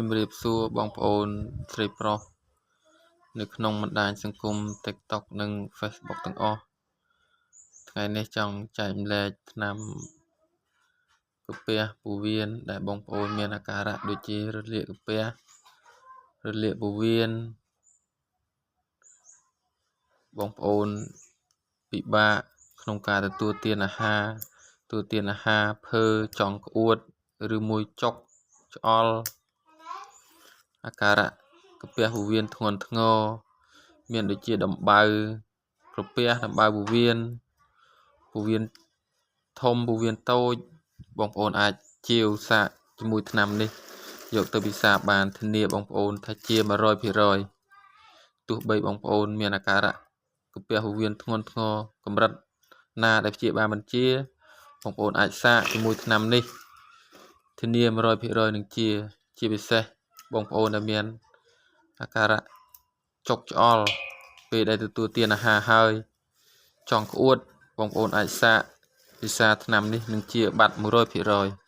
ជំរាបសួរបងប្អូនស្រីប្រុសនៅក្នុងបណ្ដាញសង្គម TikTok និង Facebook ទាំងអស់ថ្ងៃនេះចង់ចែកម្លែកថ្នាំកាពះពោះវៀនដែលបងប្អូនមានអាការៈដូចជារលាកកាពះរលាកពោះវៀនបងប្អូនពិបាកក្នុងការទទួលទានអាហារភើចង់ក្អួតឬមួយចុកឆ្អល់អាការៈកាពះពោះវៀនធ្ងន់ធ្ងរមានដូចជាដំបៅក្រពះដំបៅពោះវៀនធំពោះវៀនតូចបងប្អូនអាចជាវសាកជាមួយថ្នាំនេះយកទៅពិសាបានធានាបងប្អូនថាជា 100% ទោះបីបងប្អូនមានអាការៈកាពះពោះវៀនធ្ងន់ធ្ងរកម្រិតណាដែលព្យាបាលមិនជាបងប្អូនអាចសាកជាមួយថ្នាំនេះធានា 100% នឹងជាពិសេសបងប្អូនដែលមានអាការៈចុកឆ្អល់ពេលដែលទទួលទានអាហារហើយចង់ក្អួតបងប្អូនអាចសាកពិសាថ្នាំនេះនឹងជាបាត់ 100%